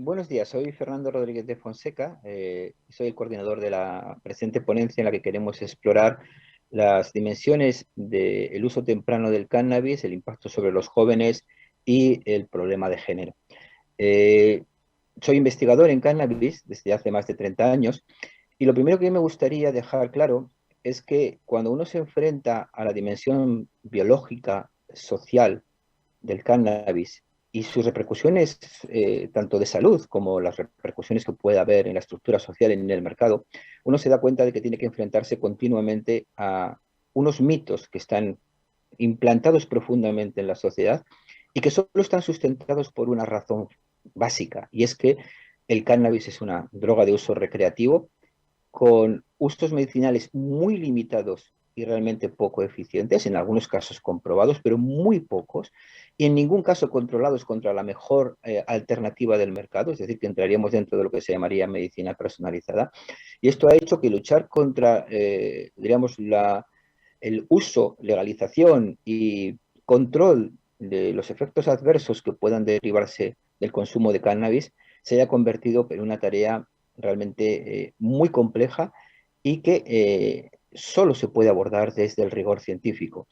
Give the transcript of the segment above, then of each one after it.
Buenos días, soy Fernando Rodríguez de Fonseca, soy el coordinador de la presente ponencia en la que queremos explorar las dimensiones del uso temprano del cannabis, el impacto sobre los jóvenes y el problema de género. Eh, Soy investigador en cannabis desde hace más de 30 años y lo primero que me gustaría dejar claro es que cuando uno se enfrenta a la dimensión biológica, social, del cannabis y sus repercusiones, tanto de salud como las repercusiones que puede haber en la estructura social en el mercado, uno se da cuenta de que tiene que enfrentarse continuamente a unos mitos que están implantados profundamente en la sociedad y que solo están sustentados por una razón básica, y es que el cannabis es una droga de uso recreativo con usos medicinales muy limitados y realmente poco eficientes, en algunos casos comprobados, pero muy pocos, y en ningún caso controlados contra la mejor alternativa del mercado, es decir, que entraríamos dentro de lo que se llamaría medicina personalizada. Y esto ha hecho que luchar contra, diríamos, el uso, legalización y control de los efectos adversos que puedan derivarse del consumo de cannabis se haya convertido en una tarea realmente muy compleja y que solo se puede abordar desde el rigor científico,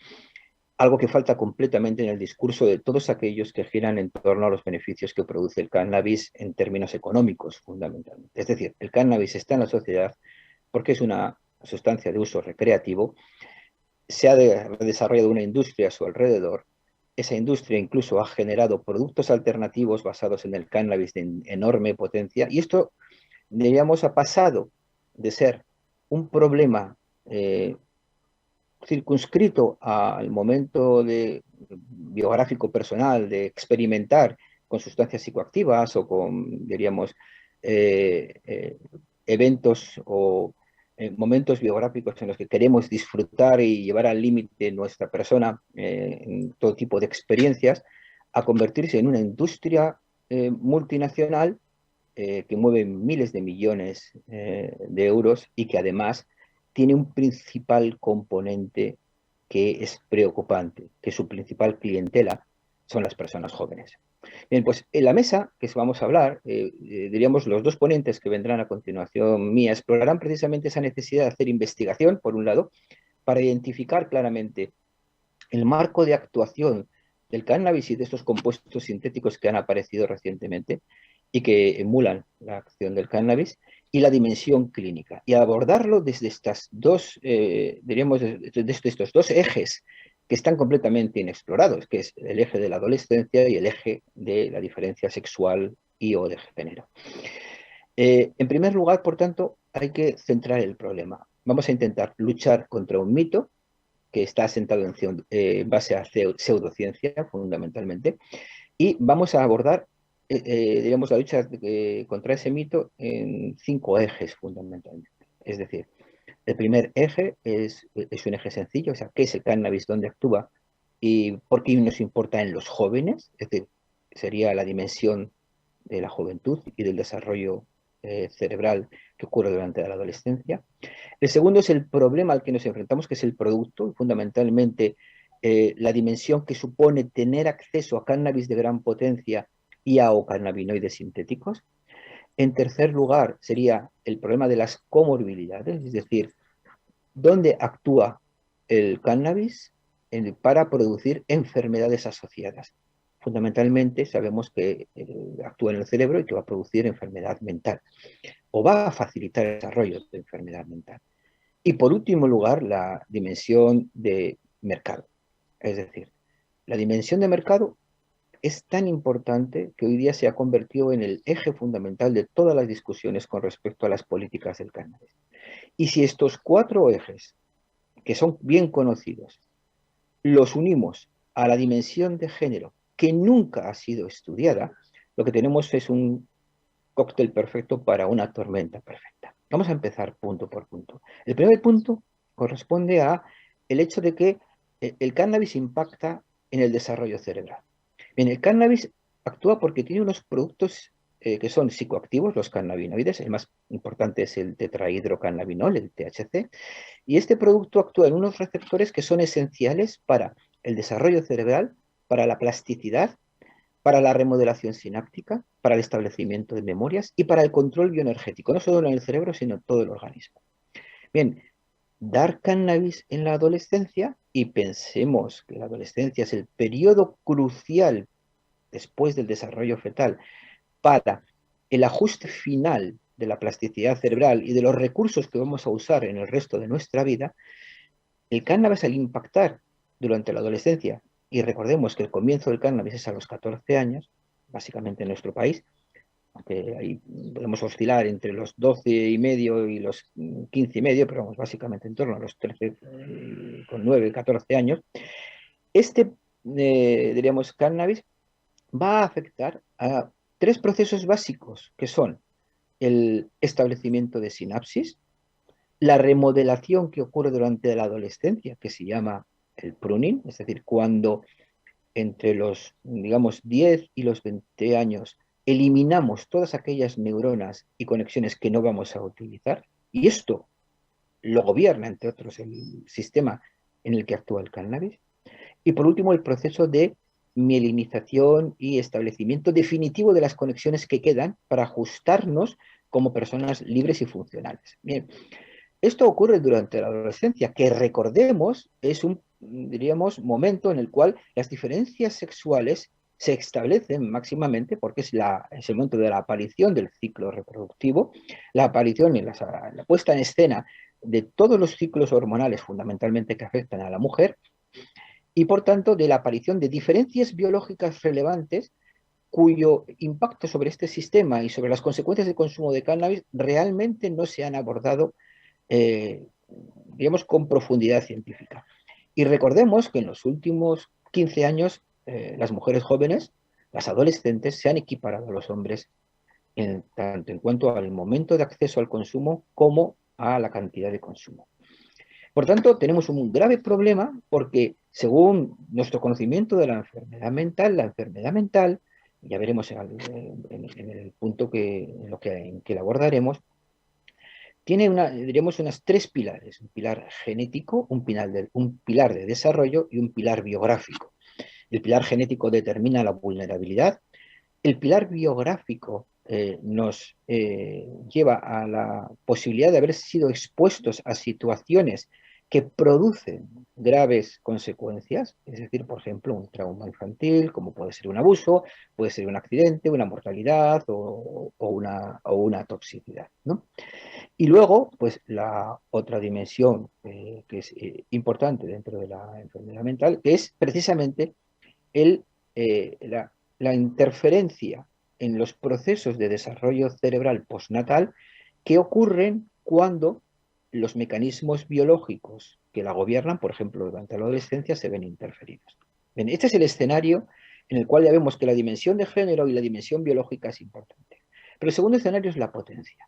algo que falta completamente en el discurso de todos aquellos que giran en torno a los beneficios que produce el cannabis en términos económicos, fundamentalmente. Es decir, el cannabis está en la sociedad porque es una sustancia de uso recreativo, se ha desarrollado una industria a su alrededor. Esa industria incluso ha generado productos alternativos basados en el cannabis de enorme potencia, y esto, diríamos, ha pasado de ser un problema circunscrito al momento biográfico personal de experimentar con sustancias psicoactivas o con, diríamos, eh, eh, eventos o momentos biográficos en los que queremos disfrutar y llevar al límite nuestra persona en todo tipo de experiencias, a convertirse en una industria multinacional que mueve miles de millones de euros y que además tiene un principal componente que es preocupante, que su principal clientela son las personas jóvenes. Bien, pues en la mesa que vamos a hablar, diríamos, los dos ponentes que vendrán a continuación mía explorarán precisamente esa necesidad de hacer investigación, por un lado, para identificar claramente el marco de actuación del cannabis y de estos compuestos sintéticos que han aparecido recientemente y que emulan la acción del cannabis, y la dimensión clínica, y abordarlo desde estas dos, diríamos, desde estos dos ejes que están completamente inexplorados, que es el eje de la adolescencia y el eje de la diferencia sexual y o de género. En primer lugar, por tanto, hay que centrar el problema. Vamos a intentar luchar contra un mito que está asentado en base a pseudociencia, fundamentalmente, y vamos a abordar, digamos, la lucha contra ese mito en 5 ejes, fundamentalmente. Es decir, el primer eje es un eje sencillo, o sea, ¿qué es el cannabis? ¿Dónde actúa? ¿Y por qué nos importa en los jóvenes? Es decir, sería la dimensión de la juventud y del desarrollo cerebral que ocurre durante la adolescencia. El segundo es el problema al que nos enfrentamos, que es el producto, y fundamentalmente la dimensión que supone tener acceso a cannabis de gran potencia y a o cannabinoides sintéticos. En tercer lugar, sería el problema de las comorbilidades, es decir, dónde actúa el cannabis para producir enfermedades asociadas. Fundamentalmente sabemos que actúa en el cerebro y que va a producir enfermedad mental o va a facilitar el desarrollo de enfermedad mental. Y por último lugar, la dimensión de mercado. Es decir, la dimensión de mercado es tan importante que hoy día se ha convertido en el eje fundamental de todas las discusiones con respecto a las políticas del cannabis. Y si estos 4 ejes, que son bien conocidos, los unimos a la dimensión de género, que nunca ha sido estudiada, lo que tenemos es un cóctel perfecto para una tormenta perfecta. Vamos a empezar punto por punto. El primer punto corresponde a el hecho de que el cannabis impacta en el desarrollo cerebral. Bien, el cannabis actúa porque tiene unos productos que son psicoactivos, los cannabinoides. El más importante es el tetrahidrocannabinol, el THC, y este producto actúa en unos receptores que son esenciales para el desarrollo cerebral, para la plasticidad, para la remodelación sináptica, para el establecimiento de memorias y para el control bioenergético, no solo en el cerebro, sino en todo el organismo. Bien, dar cannabis en la adolescencia, y pensemos que la adolescencia es el periodo crucial después del desarrollo fetal para el ajuste final de la plasticidad cerebral y de los recursos que vamos a usar en el resto de nuestra vida, el cannabis al impactar durante la adolescencia, y recordemos que el comienzo del cannabis es a los 14 años, básicamente en nuestro país, aunque ahí podemos oscilar entre los 12 y medio y los 15 y medio, pero vamos, básicamente en torno a los 13, con 9, 14 años, este, diríamos, cannabis va a afectar a tres procesos básicos, que son el establecimiento de sinapsis, la remodelación que ocurre durante la adolescencia, que se llama el pruning, es decir, cuando entre los, digamos, 10 y los 20 años eliminamos todas aquellas neuronas y conexiones que no vamos a utilizar, y esto lo gobierna, entre otros, el sistema en el que actúa el cannabis. Y por último, el proceso de mielinización y establecimiento definitivo de las conexiones que quedan para ajustarnos como personas libres y funcionales. Bien, esto ocurre durante la adolescencia, que recordemos es un, diríamos, momento en el cual las diferencias sexuales se establecen máximamente porque es el momento de la aparición del ciclo reproductivo, la aparición y la puesta en escena de todos los ciclos hormonales fundamentalmente que afectan a la mujer y por tanto de la aparición de diferencias biológicas relevantes cuyo impacto sobre este sistema y sobre las consecuencias del consumo de cannabis realmente no se han abordado, digamos, con profundidad científica. Y recordemos que en los últimos 15 años las mujeres jóvenes, las adolescentes, se han equiparado a los hombres tanto en cuanto al momento de acceso al consumo como a la cantidad de consumo. Por tanto, tenemos un grave problema porque, según nuestro conocimiento de la enfermedad mental, ya veremos en el punto en que la abordaremos, tiene diríamos, unas tres pilares: un pilar genético, un pilar de desarrollo y un pilar biográfico. El pilar genético determina la vulnerabilidad, el pilar biográfico nos lleva a la posibilidad de haber sido expuestos a situaciones que producen graves consecuencias, es decir, por ejemplo, un trauma infantil, como puede ser un abuso, puede ser un accidente, una mortalidad o una toxicidad, ¿no? Y luego, pues la otra dimensión que es importante dentro de la enfermedad mental es precisamente el, la interferencia en los procesos de desarrollo cerebral postnatal que ocurren cuando los mecanismos biológicos que la gobiernan, por ejemplo, durante la adolescencia, se ven interferidos. Bien, este es el escenario en el cual ya vemos que la dimensión de género y la dimensión biológica es importante. Pero el segundo escenario es la potencia.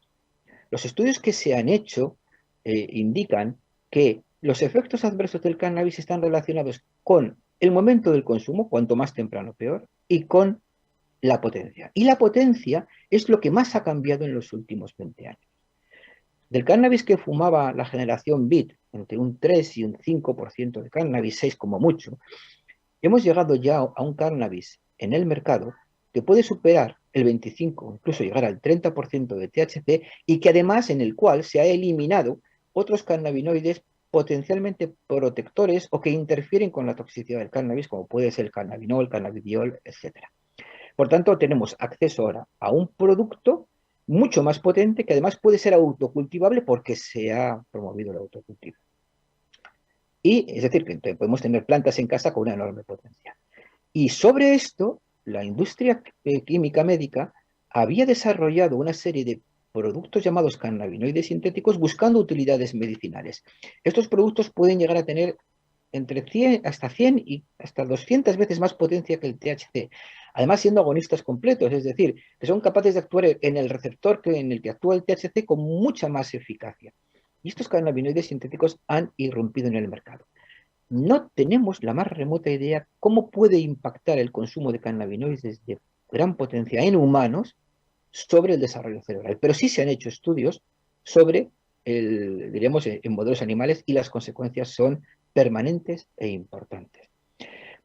Los estudios que se han hecho indican que los efectos adversos del cannabis están relacionados con el momento del consumo, cuanto más temprano peor, y con la potencia. Y la potencia es lo que más ha cambiado en los últimos 20 años. Del cannabis que fumaba la generación Beat, entre un 3 y un 5% de cannabis, 6 como mucho, hemos llegado ya a un cannabis en el mercado que puede superar el 25, incluso llegar al 30% de THC, y que además en el cual se ha eliminado otros cannabinoides potencialmente protectores o que interfieren con la toxicidad del cannabis, como puede ser el cannabinol, el cannabidiol, etc. Por tanto, tenemos acceso ahora a un producto mucho más potente que además puede ser autocultivable porque se ha promovido el autocultivo. Y es decir, que podemos tener plantas en casa con una enorme potencia. Y sobre esto, la industria química médica había desarrollado una serie de productos llamados cannabinoides sintéticos buscando utilidades medicinales. Estos productos pueden llegar a tener entre 100, hasta 100 y hasta 200 veces más potencia que el THC, además siendo agonistas completos, es decir, que son capaces de actuar en el receptor en el que actúa el THC con mucha más eficacia. Y estos cannabinoides sintéticos han irrumpido en el mercado. No tenemos la más remota idea cómo puede impactar el consumo de cannabinoides de gran potencia en humanos sobre el desarrollo cerebral, pero sí se han hecho estudios sobre, diríamos, en modelos animales, y las consecuencias son permanentes e importantes.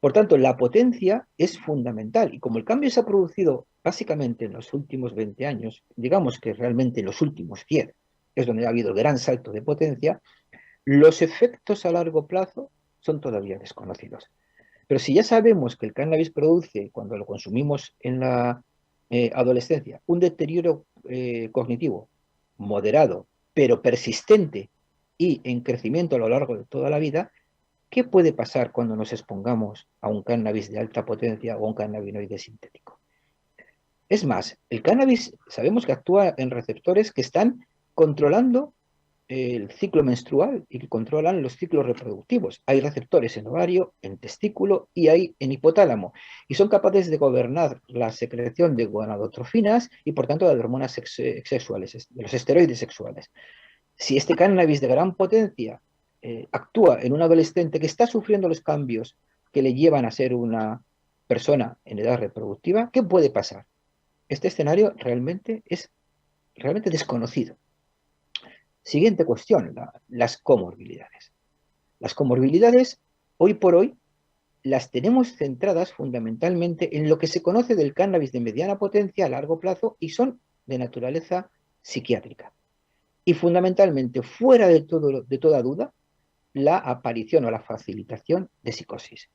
Por tanto, la potencia es fundamental y como el cambio se ha producido básicamente en los últimos 20 años, digamos que realmente en los últimos 10 es donde ha habido el gran salto de potencia, los efectos a largo plazo son todavía desconocidos. Pero si ya sabemos que el cannabis produce, cuando lo consumimos en la adolescencia, un deterioro cognitivo moderado, pero persistente y en crecimiento a lo largo de toda la vida, ¿qué puede pasar cuando nos expongamos a un cannabis de alta potencia o a un cannabinoide sintético? Es más, el cannabis sabemos que actúa en receptores que están controlando el ciclo menstrual y que controlan los ciclos reproductivos. Hay receptores en ovario, en testículo y hay en hipotálamo. Y son capaces de gobernar la secreción de gonadotrofinas y por tanto de hormonas sexuales, de los esteroides sexuales. Si este cannabis de gran potencia actúa en un adolescente que está sufriendo los cambios que le llevan a ser una persona en edad reproductiva, ¿qué puede pasar? Este escenario realmente es realmente desconocido. Siguiente cuestión, las comorbilidades. Las comorbilidades, hoy por hoy, las tenemos centradas fundamentalmente en lo que se conoce del cannabis de mediana potencia a largo plazo y son de naturaleza psiquiátrica. Y fundamentalmente, fuera de toda duda, la aparición o la facilitación de psicosis.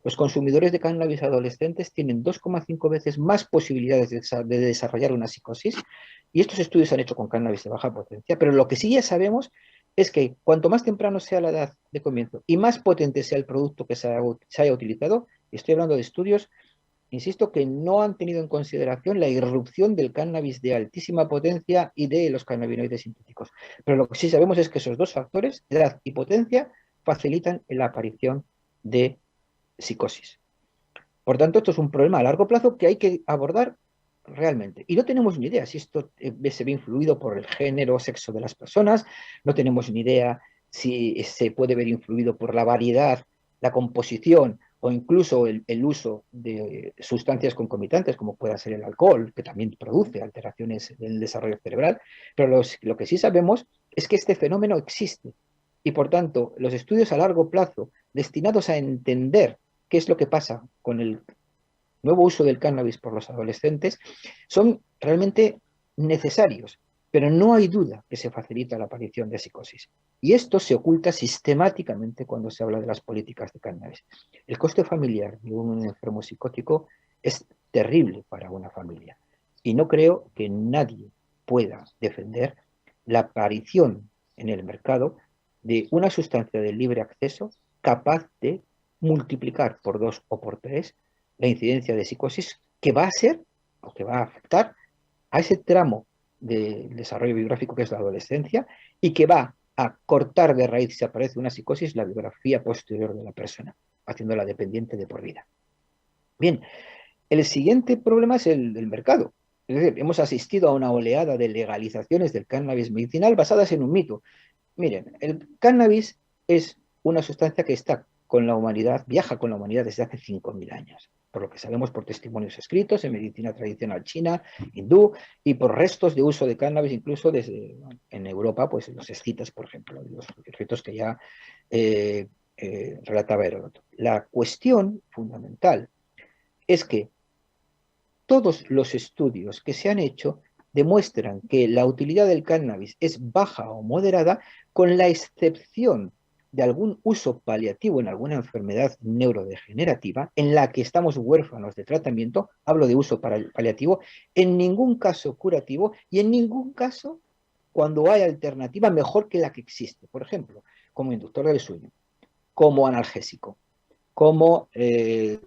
Los consumidores de cannabis adolescentes tienen 2,5 veces más posibilidades de desarrollar una psicosis y estos estudios se han hecho con cannabis de baja potencia, pero lo que sí ya sabemos es que cuanto más temprano sea la edad de comienzo y más potente sea el producto que se haya utilizado, y estoy hablando de estudios, insisto, que no han tenido en consideración la irrupción del cannabis de altísima potencia y de los cannabinoides sintéticos. Pero lo que sí sabemos es que esos dos factores, edad y potencia, facilitan la aparición de psicosis. Por tanto, esto es un problema a largo plazo que hay que abordar realmente. Y no tenemos ni idea si esto se ve influido por el género o sexo de las personas, no tenemos ni idea si se puede ver influido por la variedad, la composición o incluso el uso de sustancias concomitantes, como pueda ser el alcohol, que también produce alteraciones en el desarrollo cerebral. Pero lo que sí sabemos es que este fenómeno existe. Y por tanto, los estudios a largo plazo destinados a entender qué es lo que pasa con el nuevo uso del cannabis por los adolescentes son realmente necesarios, pero no hay duda que se facilita la aparición de psicosis. Y esto se oculta sistemáticamente cuando se habla de las políticas de cannabis. El coste familiar de un enfermo psicótico es terrible para una familia. Y no creo que nadie pueda defender la aparición en el mercado de una sustancia de libre acceso capaz de multiplicar por 2 o por 3 la incidencia de psicosis que va a ser o que va a afectar a ese tramo del desarrollo biográfico que es la adolescencia y que va a cortar de raíz, si aparece una psicosis, la biografía posterior de la persona, haciéndola dependiente de por vida. Bien, el siguiente problema es el mercado. Es decir, hemos asistido a una oleada de legalizaciones del cannabis medicinal basadas en un mito. Miren, el cannabis es una sustancia que está con la humanidad, viaja con la humanidad desde hace 5.000 años, por lo que sabemos por testimonios escritos en medicina tradicional china, hindú, y por restos de uso de cannabis, incluso desde en Europa, pues los escitas, por ejemplo, los ritos que ya relataba Heródoto. La cuestión fundamental es que todos los estudios que se han hecho demuestran que la utilidad del cannabis es baja o moderada, con la excepción de algún uso paliativo en alguna enfermedad neurodegenerativa en la que estamos huérfanos de tratamiento, hablo de uso paliativo, en ningún caso curativo y en ningún caso cuando hay alternativa mejor que la que existe, por ejemplo, como inductor del sueño, como analgésico, como,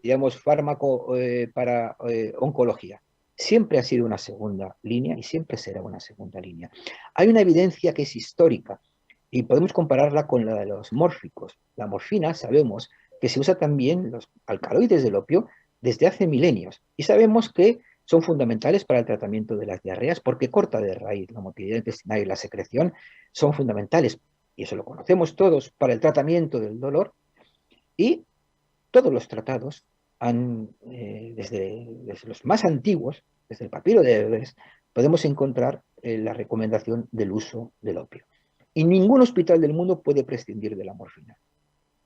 digamos, fármaco para oncología. Siempre ha sido una segunda línea y siempre será una segunda línea. Hay una evidencia que es histórica y podemos compararla con la de los mórficos. La morfina sabemos que se usa también los alcaloides del opio desde hace milenios y sabemos que son fundamentales para el tratamiento de las diarreas porque corta de raíz la motilidad intestinal y la secreción, son fundamentales, y eso lo conocemos todos, para el tratamiento del dolor. Y todos los tratados han, desde los más antiguos, desde el papiro de Ebers, podemos encontrar la recomendación del uso del opio. Y ningún hospital del mundo puede prescindir de la morfina.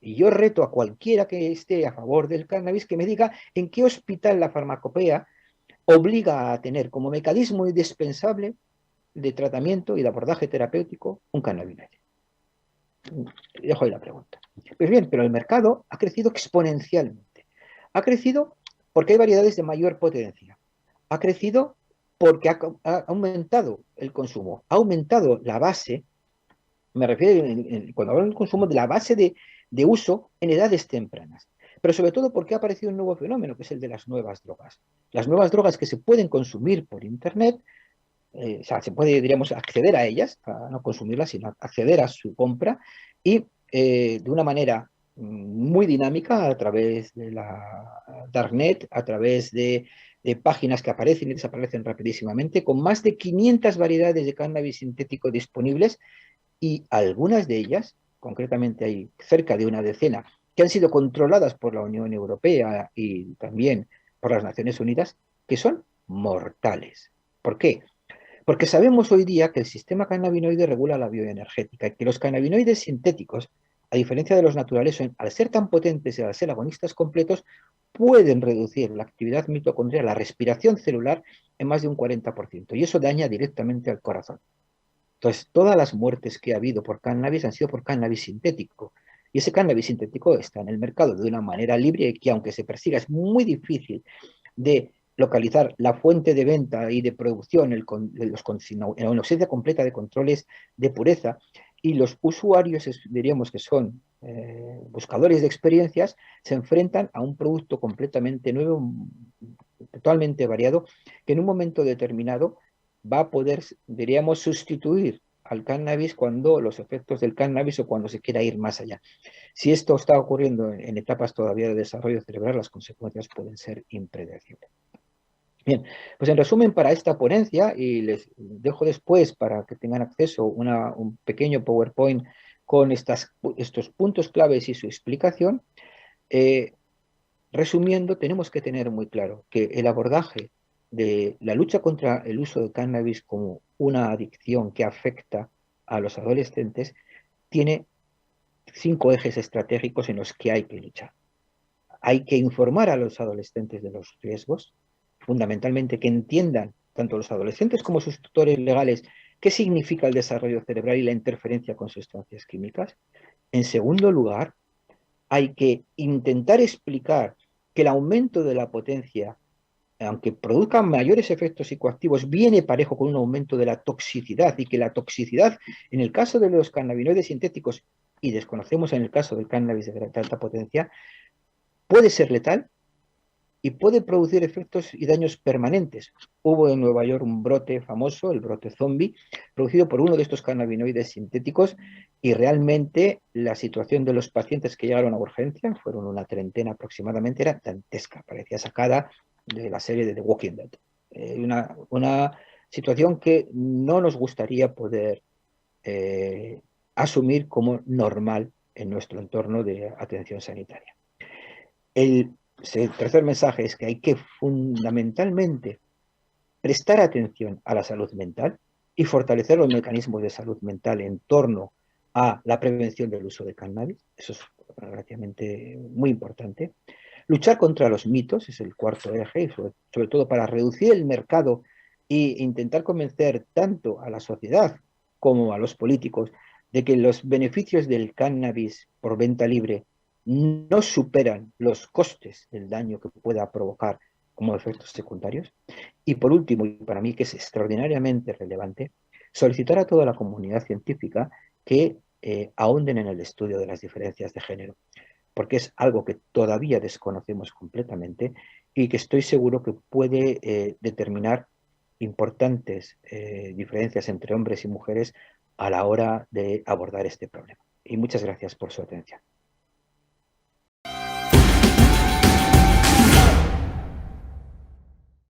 Y yo reto a cualquiera que esté a favor del cannabis que me diga en qué hospital la farmacopea obliga a tener como mecanismo indispensable de tratamiento y de abordaje terapéutico un cannabinoide. Dejo ahí la pregunta. Pues bien, pero el mercado ha crecido exponencialmente. Ha crecido porque hay variedades de mayor potencia. Ha crecido porque ha aumentado el consumo, ha aumentado la base, me refiero cuando hablo del consumo, de la base de uso en edades tempranas. Pero sobre todo porque ha aparecido un nuevo fenómeno, que es el de las nuevas drogas. Las nuevas drogas que se pueden consumir por Internet, o sea, se puede, diríamos, acceder a ellas, a no consumirlas, sino acceder a su compra y de una manera muy dinámica a través de la Darknet, a través de páginas que aparecen y desaparecen rapidísimamente, con más de 500 variedades de cannabis sintético disponibles y algunas de ellas, concretamente hay cerca de una decena, que han sido controladas por la Unión Europea y también por las Naciones Unidas, que son mortales. ¿Por qué? Porque sabemos hoy día que el sistema cannabinoide regula la bioenergética y que los cannabinoides sintéticos, a diferencia de los naturales, al ser tan potentes y al ser agonistas completos, pueden reducir la actividad mitocondrial, la respiración celular, en más de un 40%. Y eso daña directamente al corazón. Entonces, todas las muertes que ha habido por cannabis han sido por cannabis sintético. Y ese cannabis sintético está en el mercado de una manera libre que, aunque se persiga, es muy difícil de localizar la fuente de venta y de producción, en ausencia completa de controles de pureza, y los usuarios, diríamos que son buscadores de experiencias, se enfrentan a un producto completamente nuevo, totalmente variado, que en un momento determinado va a poder, diríamos, sustituir al cannabis cuando los efectos del cannabis o cuando se quiera ir más allá. Si esto está ocurriendo en etapas todavía de desarrollo cerebral, las consecuencias pueden ser impredecibles. Bien, pues en resumen, para esta ponencia, y les dejo después para que tengan acceso a un pequeño PowerPoint con estos puntos claves y su explicación, eh, resumiendo, tenemos que tener muy claro que el abordaje de la lucha contra el uso de cannabis como una adicción que afecta a los adolescentes tiene 5 ejes estratégicos en los que hay que luchar. Hay que informar a los adolescentes de los riesgos, fundamentalmente que entiendan, tanto los adolescentes como sus tutores legales, qué significa el desarrollo cerebral y la interferencia con sustancias químicas. En segundo lugar, hay que intentar explicar que el aumento de la potencia, aunque produzca mayores efectos psicoactivos, viene parejo con un aumento de la toxicidad y que la toxicidad, en el caso de los cannabinoides sintéticos, y desconocemos en el caso del cannabis de alta potencia, puede ser letal y puede producir efectos y daños permanentes. Hubo en Nueva York un brote famoso, el brote zombie, producido por uno de estos cannabinoides sintéticos y realmente la situación de los pacientes que llegaron a urgencia, fueron una treintena aproximadamente, era dantesca, parecía sacada de la serie de The Walking Dead. Una situación que no nos gustaría poder asumir como normal en nuestro entorno de atención sanitaria. El tercer mensaje es que hay que fundamentalmente prestar atención a la salud mental y fortalecer los mecanismos de salud mental en torno a la prevención del uso de cannabis. Eso es relativamente muy importante. Luchar contra los mitos es el cuarto eje, sobre todo para reducir el mercado e intentar convencer tanto a la sociedad como a los políticos de que los beneficios del cannabis por venta libre no superan los costes del daño que pueda provocar como efectos secundarios. Y por último, y para mí que es extraordinariamente relevante, solicitar a toda la comunidad científica que ahonden en el estudio de las diferencias de género, porque es algo que todavía desconocemos completamente y que estoy seguro que puede determinar importantes diferencias entre hombres y mujeres a la hora de abordar este problema. Y muchas gracias por su atención.